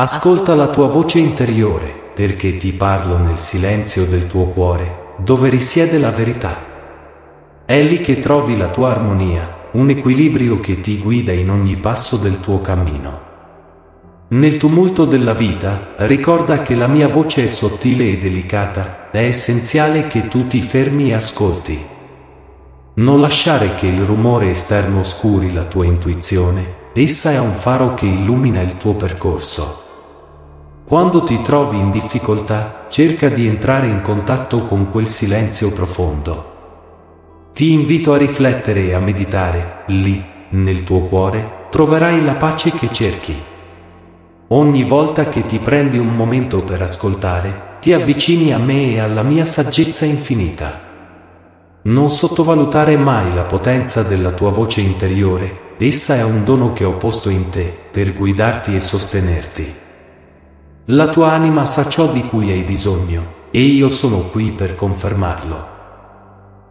Ascolta la tua voce interiore, perché ti parlo nel silenzio del tuo cuore, dove risiede la verità. È lì che trovi la tua armonia, un equilibrio che ti guida in ogni passo del tuo cammino. Nel tumulto della vita, ricorda che la mia voce è sottile e delicata, è essenziale che tu ti fermi e ascolti. Non lasciare che il rumore esterno oscuri la tua intuizione, essa è un faro che illumina il tuo percorso. Quando ti trovi in difficoltà, cerca di entrare in contatto con quel silenzio profondo. Ti invito a riflettere e a meditare, lì, nel tuo cuore, troverai la pace che cerchi. Ogni volta che ti prendi un momento per ascoltare, ti avvicini a me e alla mia saggezza infinita. Non sottovalutare mai la potenza della tua voce interiore, essa è un dono che ho posto in te, per guidarti e sostenerti. La tua anima sa ciò di cui hai bisogno, e io sono qui per confermarlo.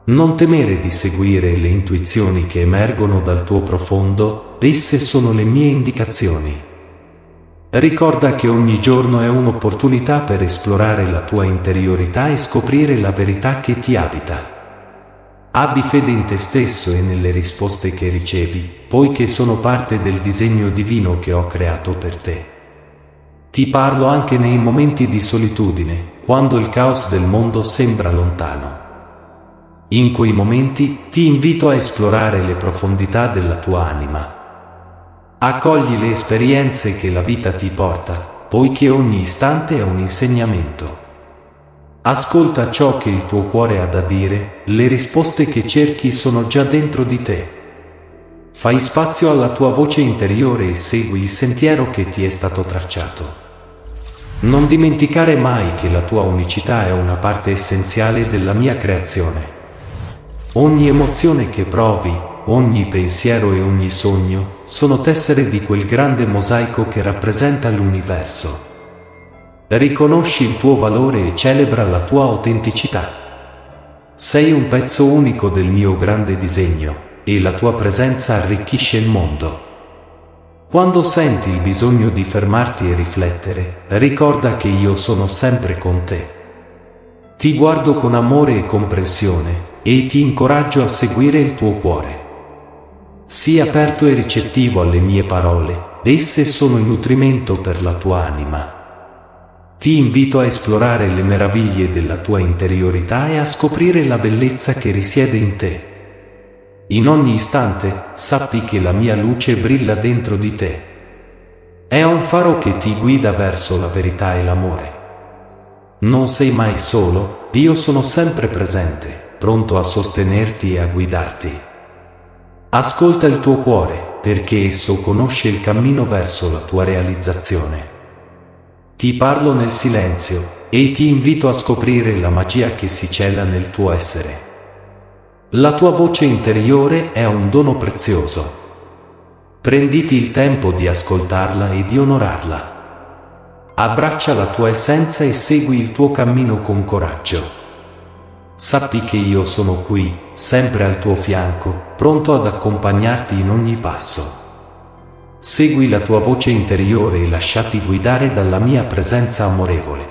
Non temere di seguire le intuizioni che emergono dal tuo profondo, esse sono le mie indicazioni. Ricorda che ogni giorno è un'opportunità per esplorare la tua interiorità e scoprire la verità che ti abita. Abbi fede in te stesso e nelle risposte che ricevi, poiché sono parte del disegno divino che ho creato per te. Ti parlo anche nei momenti di solitudine, quando il caos del mondo sembra lontano. In quei momenti ti invito a esplorare le profondità della tua anima. Accogli le esperienze che la vita ti porta, poiché ogni istante è un insegnamento. Ascolta ciò che il tuo cuore ha da dire, le risposte che cerchi sono già dentro di te. Fai spazio alla tua voce interiore e segui il sentiero che ti è stato tracciato. Non dimenticare mai che la tua unicità è una parte essenziale della mia creazione. Ogni emozione che provi, ogni pensiero e ogni sogno, sono tessere di quel grande mosaico che rappresenta l'universo. Riconosci il tuo valore e celebra la tua autenticità. Sei un pezzo unico del mio grande disegno, e la tua presenza arricchisce il mondo. Quando senti il bisogno di fermarti e riflettere, ricorda che io sono sempre con te. Ti guardo con amore e comprensione, e ti incoraggio a seguire il tuo cuore. Sii aperto e ricettivo alle mie parole, esse sono il nutrimento per la tua anima. Ti invito a esplorare le meraviglie della tua interiorità e a scoprire la bellezza che risiede in te. In ogni istante, sappi che la mia luce brilla dentro di te. È un faro che ti guida verso la verità e l'amore. Non sei mai solo, io sono sempre presente, pronto a sostenerti e a guidarti. Ascolta il tuo cuore, perché esso conosce il cammino verso la tua realizzazione. Ti parlo nel silenzio, e ti invito a scoprire la magia che si cela nel tuo essere. La tua voce interiore è un dono prezioso. Prenditi il tempo di ascoltarla e di onorarla. Abbraccia la tua essenza e segui il tuo cammino con coraggio. Sappi che io sono qui, sempre al tuo fianco, pronto ad accompagnarti in ogni passo. Segui la tua voce interiore e lasciati guidare dalla mia presenza amorevole.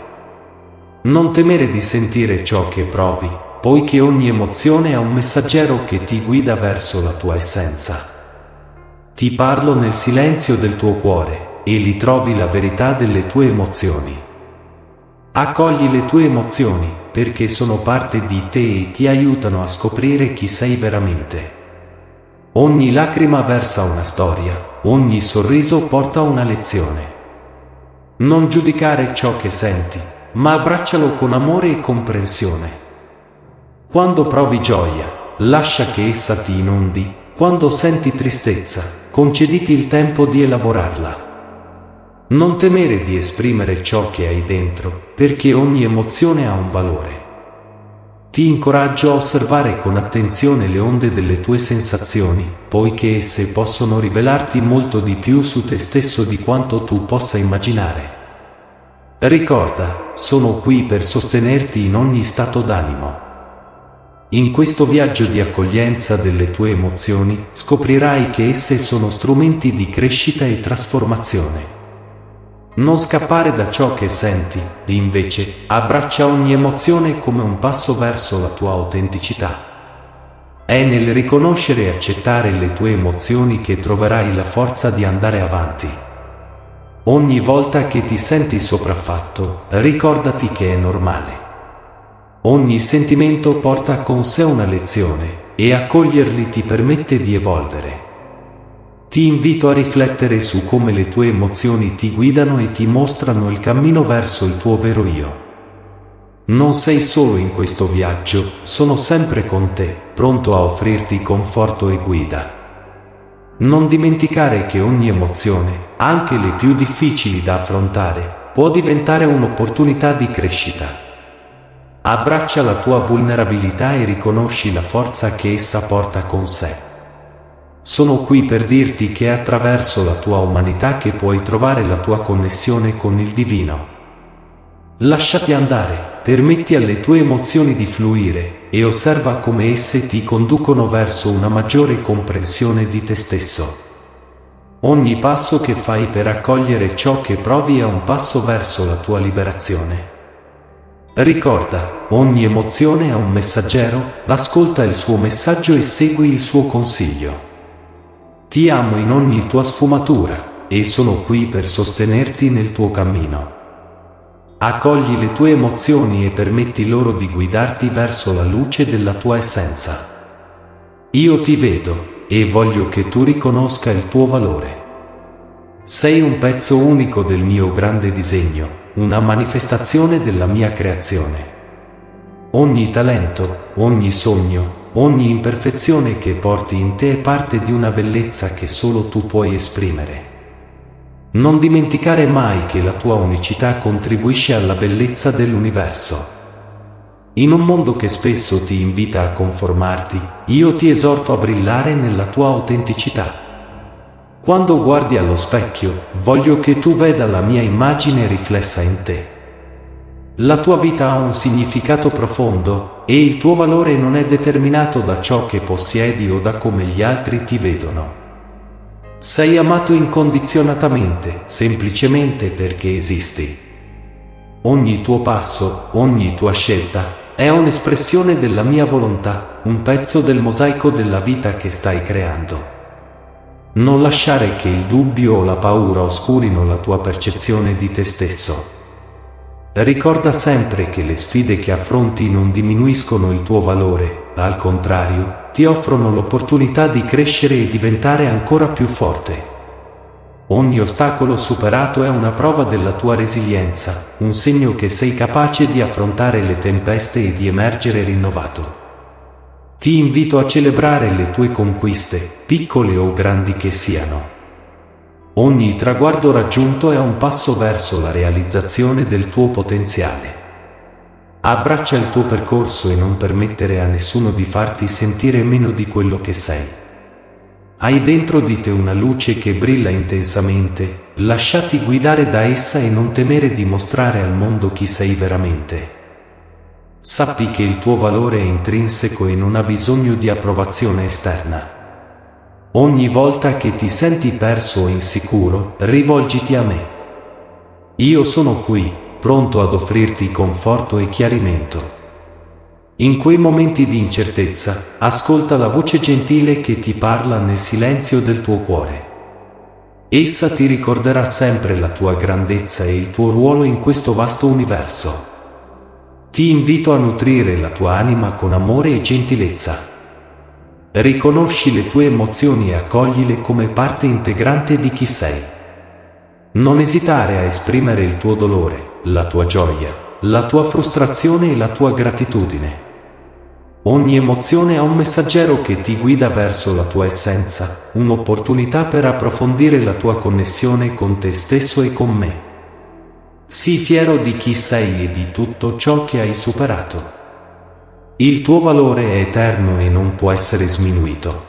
Non temere di sentire ciò che provi, poiché ogni emozione è un messaggero che ti guida verso la tua essenza. Ti parlo nel silenzio del tuo cuore, e lì trovi la verità delle tue emozioni. Accogli le tue emozioni, perché sono parte di te e ti aiutano a scoprire chi sei veramente. Ogni lacrima versa una storia, ogni sorriso porta una lezione. Non giudicare ciò che senti, ma abbraccialo con amore e comprensione. Quando provi gioia, lascia che essa ti inondi, quando senti tristezza, concediti il tempo di elaborarla. Non temere di esprimere ciò che hai dentro, perché ogni emozione ha un valore. Ti incoraggio a osservare con attenzione le onde delle tue sensazioni, poiché esse possono rivelarti molto di più su te stesso di quanto tu possa immaginare. Ricorda, sono qui per sostenerti in ogni stato d'animo. In questo viaggio di accoglienza delle tue emozioni, scoprirai che esse sono strumenti di crescita e trasformazione. Non scappare da ciò che senti, invece, abbraccia ogni emozione come un passo verso la tua autenticità. È nel riconoscere e accettare le tue emozioni che troverai la forza di andare avanti. Ogni volta che ti senti sopraffatto, ricordati che è normale. Ogni sentimento porta con sé una lezione, e accoglierli ti permette di evolvere. Ti invito a riflettere su come le tue emozioni ti guidano e ti mostrano il cammino verso il tuo vero io. Non sei solo in questo viaggio, sono sempre con te, pronto a offrirti conforto e guida. Non dimenticare che ogni emozione, anche le più difficili da affrontare, può diventare un'opportunità di crescita. Abbraccia la tua vulnerabilità e riconosci la forza che essa porta con sé. Sono qui per dirti che è attraverso la tua umanità che puoi trovare la tua connessione con il divino. Lasciati andare, permetti alle tue emozioni di fluire, e osserva come esse ti conducono verso una maggiore comprensione di te stesso. Ogni passo che fai per accogliere ciò che provi è un passo verso la tua liberazione. Ricorda, ogni emozione è un messaggero, ascolta il suo messaggio e segui il suo consiglio. Ti amo in ogni tua sfumatura, e sono qui per sostenerti nel tuo cammino. Accogli le tue emozioni e permetti loro di guidarti verso la luce della tua essenza. Io ti vedo, e voglio che tu riconosca il tuo valore. Sei un pezzo unico del mio grande disegno, una manifestazione della mia creazione. Ogni talento, ogni sogno, ogni imperfezione che porti in te è parte di una bellezza che solo tu puoi esprimere. Non dimenticare mai che la tua unicità contribuisce alla bellezza dell'universo. In un mondo che spesso ti invita a conformarti, io ti esorto a brillare nella tua autenticità. Quando guardi allo specchio, voglio che tu veda la mia immagine riflessa in te. La tua vita ha un significato profondo, e il tuo valore non è determinato da ciò che possiedi o da come gli altri ti vedono. Sei amato incondizionatamente, semplicemente perché esisti. Ogni tuo passo, ogni tua scelta, è un'espressione della mia volontà, un pezzo del mosaico della vita che stai creando. Non lasciare che il dubbio o la paura oscurino la tua percezione di te stesso. Ricorda sempre che le sfide che affronti non diminuiscono il tuo valore, al contrario, ti offrono l'opportunità di crescere e diventare ancora più forte. Ogni ostacolo superato è una prova della tua resilienza, un segno che sei capace di affrontare le tempeste e di emergere rinnovato. Ti invito a celebrare le tue conquiste, piccole o grandi che siano. Ogni traguardo raggiunto è un passo verso la realizzazione del tuo potenziale. Abbraccia il tuo percorso e non permettere a nessuno di farti sentire meno di quello che sei. Hai dentro di te una luce che brilla intensamente, lasciati guidare da essa e non temere di mostrare al mondo chi sei veramente. Sappi che il tuo valore è intrinseco e non ha bisogno di approvazione esterna. Ogni volta che ti senti perso o insicuro, rivolgiti a me. Io sono qui, pronto ad offrirti conforto e chiarimento. In quei momenti di incertezza, ascolta la voce gentile che ti parla nel silenzio del tuo cuore. Essa ti ricorderà sempre la tua grandezza e il tuo ruolo in questo vasto universo. Ti invito a nutrire la tua anima con amore e gentilezza. Riconosci le tue emozioni e accoglile come parte integrante di chi sei. Non esitare a esprimere il tuo dolore, la tua gioia, la tua frustrazione e la tua gratitudine. Ogni emozione è un messaggero che ti guida verso la tua essenza, un'opportunità per approfondire la tua connessione con te stesso e con me. Sii fiero di chi sei e di tutto ciò che hai superato. Il tuo valore è eterno e non può essere sminuito.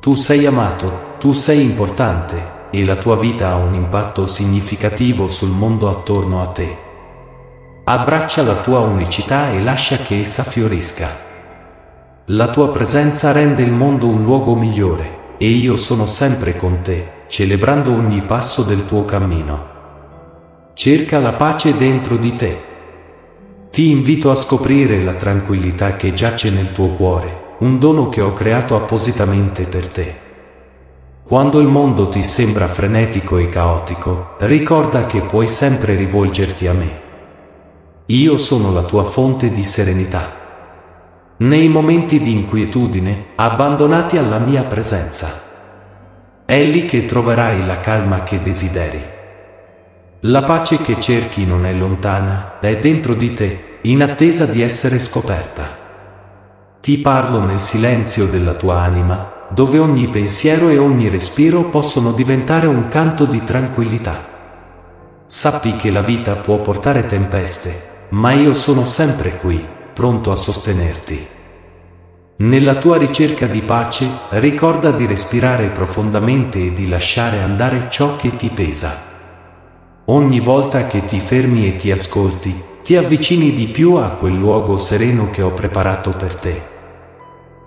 Tu sei amato, tu sei importante, e la tua vita ha un impatto significativo sul mondo attorno a te. Abbraccia la tua unicità e lascia che essa fiorisca. La tua presenza rende il mondo un luogo migliore, e io sono sempre con te, celebrando ogni passo del tuo cammino. Cerca la pace dentro di te. Ti invito a scoprire la tranquillità che giace nel tuo cuore, un dono che ho creato appositamente per te. Quando il mondo ti sembra frenetico e caotico, ricorda che puoi sempre rivolgerti a me. Io sono la tua fonte di serenità. Nei momenti di inquietudine, abbandonati alla mia presenza, è lì che troverai la calma che desideri. La pace che cerchi non è lontana, è dentro di te, in attesa di essere scoperta. Ti parlo nel silenzio della tua anima, dove ogni pensiero e ogni respiro possono diventare un canto di tranquillità. Sappi che la vita può portare tempeste, ma io sono sempre qui, pronto a sostenerti. Nella tua ricerca di pace, ricorda di respirare profondamente e di lasciare andare ciò che ti pesa. Ogni volta che ti fermi e ti ascolti, ti avvicini di più a quel luogo sereno che ho preparato per te.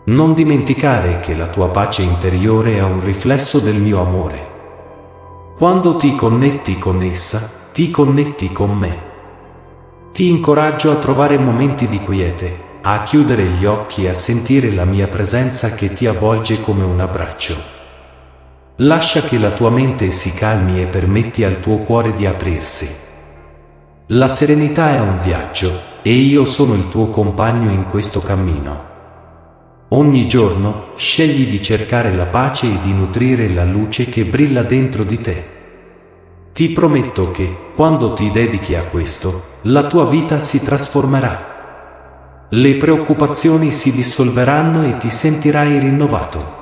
Non dimenticare che la tua pace interiore è un riflesso del mio amore. Quando ti connetti con essa, ti connetti con me. Ti incoraggio a trovare momenti di quiete, a chiudere gli occhi e a sentire la mia presenza che ti avvolge come un abbraccio. Lascia che la tua mente si calmi e permetti al tuo cuore di aprirsi. La serenità è un viaggio, e io sono il tuo compagno in questo cammino. Ogni giorno, scegli di cercare la pace e di nutrire la luce che brilla dentro di te. Ti prometto che, quando ti dedichi a questo, la tua vita si trasformerà. Le preoccupazioni si dissolveranno e ti sentirai rinnovato.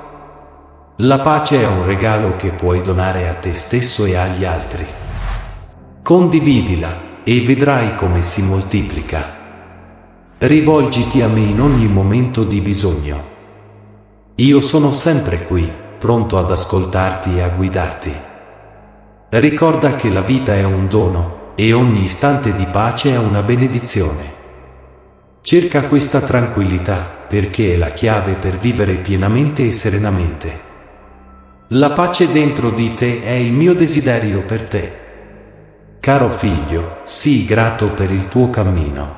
La pace è un regalo che puoi donare a te stesso e agli altri. Condividila, e vedrai come si moltiplica. Rivolgiti a me in ogni momento di bisogno. Io sono sempre qui, pronto ad ascoltarti e a guidarti. Ricorda che la vita è un dono, e ogni istante di pace è una benedizione. Cerca questa tranquillità, perché è la chiave per vivere pienamente e serenamente. La pace dentro di te è il mio desiderio per te. Caro figlio, sii grato per il tuo cammino.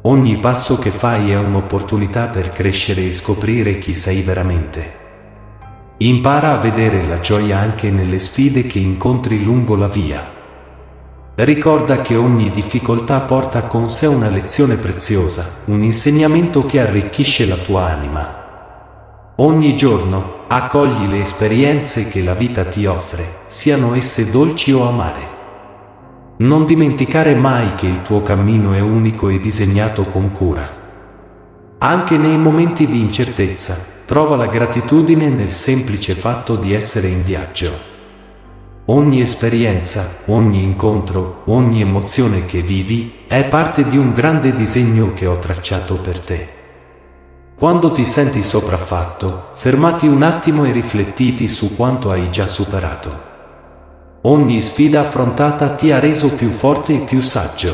Ogni passo che fai è un'opportunità per crescere e scoprire chi sei veramente. Impara a vedere la gioia anche nelle sfide che incontri lungo la via. Ricorda che ogni difficoltà porta con sé una lezione preziosa, un insegnamento che arricchisce la tua anima. Ogni giorno, accogli le esperienze che la vita ti offre, siano esse dolci o amare. Non dimenticare mai che il tuo cammino è unico e disegnato con cura. Anche nei momenti di incertezza, trova la gratitudine nel semplice fatto di essere in viaggio. Ogni esperienza, ogni incontro, ogni emozione che vivi, è parte di un grande disegno che ho tracciato per te. Quando ti senti sopraffatto, fermati un attimo e riflettiti su quanto hai già superato. Ogni sfida affrontata ti ha reso più forte e più saggio.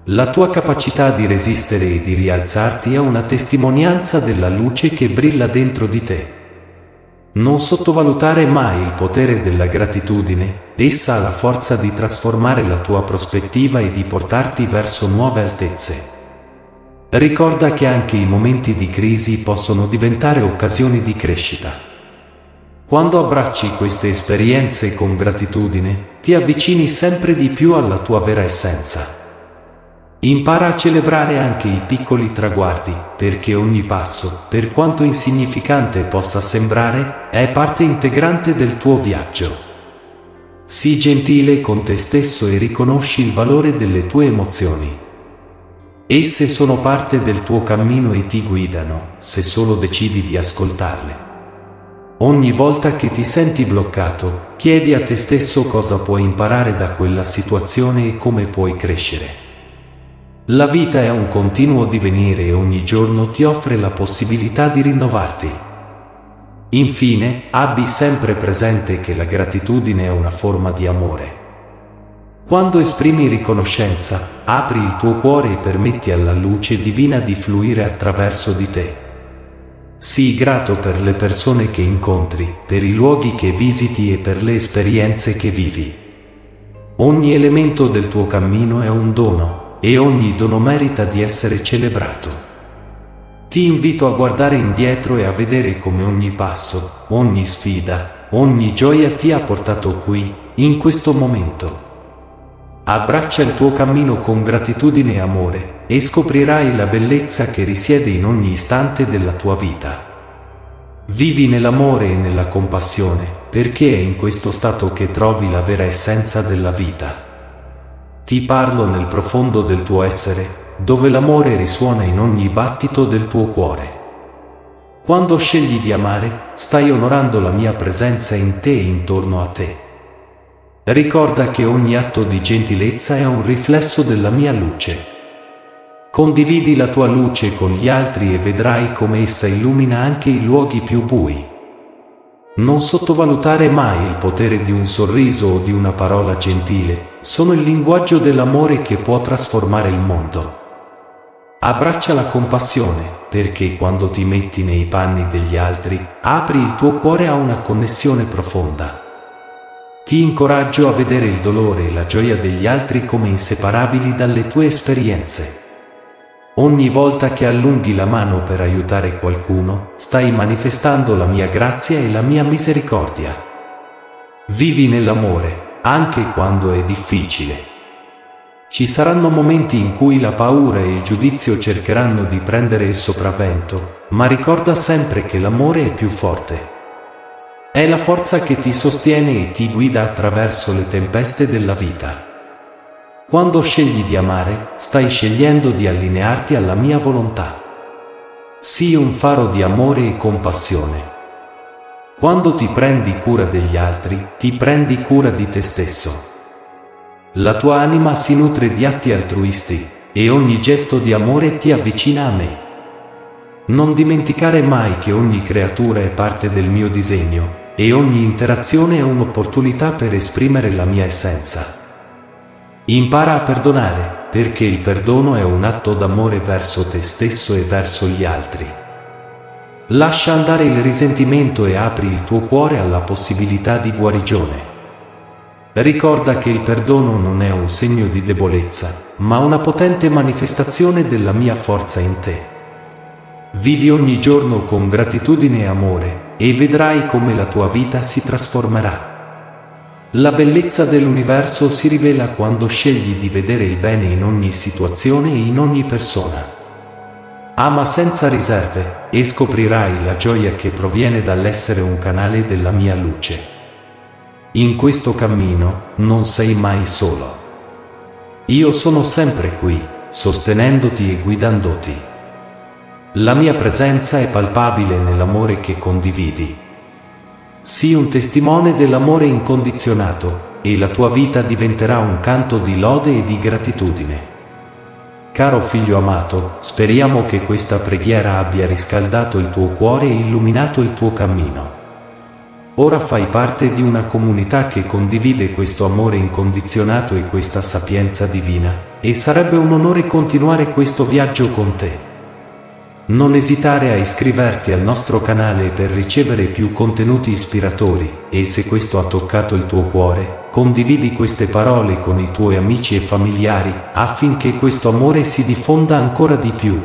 La tua capacità di resistere e di rialzarti è una testimonianza della luce che brilla dentro di te. Non sottovalutare mai il potere della gratitudine, essa ha la forza di trasformare la tua prospettiva e di portarti verso nuove altezze. Ricorda che anche i momenti di crisi possono diventare occasioni di crescita. Quando abbracci queste esperienze con gratitudine, ti avvicini sempre di più alla tua vera essenza. Impara a celebrare anche i piccoli traguardi, perché ogni passo, per quanto insignificante possa sembrare, è parte integrante del tuo viaggio. Sii gentile con te stesso e riconosci il valore delle tue emozioni. Esse sono parte del tuo cammino e ti guidano, se solo decidi di ascoltarle. Ogni volta che ti senti bloccato, chiedi a te stesso cosa puoi imparare da quella situazione e come puoi crescere. La vita è un continuo divenire e ogni giorno ti offre la possibilità di rinnovarti. Infine, abbi sempre presente che la gratitudine è una forma di amore. Quando esprimi riconoscenza, apri il tuo cuore e permetti alla luce divina di fluire attraverso di te. Sii grato per le persone che incontri, per i luoghi che visiti e per le esperienze che vivi. Ogni elemento del tuo cammino è un dono, e ogni dono merita di essere celebrato. Ti invito a guardare indietro e a vedere come ogni passo, ogni sfida, ogni gioia ti ha portato qui, in questo momento. Abbraccia il tuo cammino con gratitudine e amore, e scoprirai la bellezza che risiede in ogni istante della tua vita. Vivi nell'amore e nella compassione, perché è in questo stato che trovi la vera essenza della vita. Ti parlo nel profondo del tuo essere, dove l'amore risuona in ogni battito del tuo cuore. Quando scegli di amare, stai onorando la mia presenza in te e intorno a te. Ricorda che ogni atto di gentilezza è un riflesso della mia luce. Condividi la tua luce con gli altri e vedrai come essa illumina anche i luoghi più bui. Non sottovalutare mai il potere di un sorriso o di una parola gentile, sono il linguaggio dell'amore che può trasformare il mondo. Abbraccia la compassione, perché quando ti metti nei panni degli altri, apri il tuo cuore a una connessione profonda. Ti incoraggio a vedere il dolore e la gioia degli altri come inseparabili dalle tue esperienze. Ogni volta che allunghi la mano per aiutare qualcuno, stai manifestando la mia grazia e la mia misericordia. Vivi nell'amore, anche quando è difficile. Ci saranno momenti in cui la paura e il giudizio cercheranno di prendere il sopravvento, ma ricorda sempre che l'amore è più forte. È la forza che ti sostiene e ti guida attraverso le tempeste della vita. Quando scegli di amare, stai scegliendo di allinearti alla mia volontà. Sii un faro di amore e compassione. Quando ti prendi cura degli altri, ti prendi cura di te stesso. La tua anima si nutre di atti altruisti, e ogni gesto di amore ti avvicina a me. Non dimenticare mai che ogni creatura è parte del mio disegno, e ogni interazione è un'opportunità per esprimere la mia essenza. Impara a perdonare, perché il perdono è un atto d'amore verso te stesso e verso gli altri. Lascia andare il risentimento e apri il tuo cuore alla possibilità di guarigione. Ricorda che il perdono non è un segno di debolezza, ma una potente manifestazione della mia forza in te. Vivi ogni giorno con gratitudine e amore, e vedrai come la tua vita si trasformerà. La bellezza dell'universo si rivela quando scegli di vedere il bene in ogni situazione e in ogni persona. Ama senza riserve, e scoprirai la gioia che proviene dall'essere un canale della mia luce. In questo cammino, non sei mai solo. Io sono sempre qui, sostenendoti e guidandoti. La mia presenza è palpabile nell'amore che condividi. Sii un testimone dell'amore incondizionato, e la tua vita diventerà un canto di lode e di gratitudine. Caro figlio amato, speriamo che questa preghiera abbia riscaldato il tuo cuore e illuminato il tuo cammino. Ora fai parte di una comunità che condivide questo amore incondizionato e questa sapienza divina, e sarebbe un onore continuare questo viaggio con te. Non esitare a iscriverti al nostro canale per ricevere più contenuti ispiratori, e se questo ha toccato il tuo cuore, condividi queste parole con i tuoi amici e familiari, affinché questo amore si diffonda ancora di più.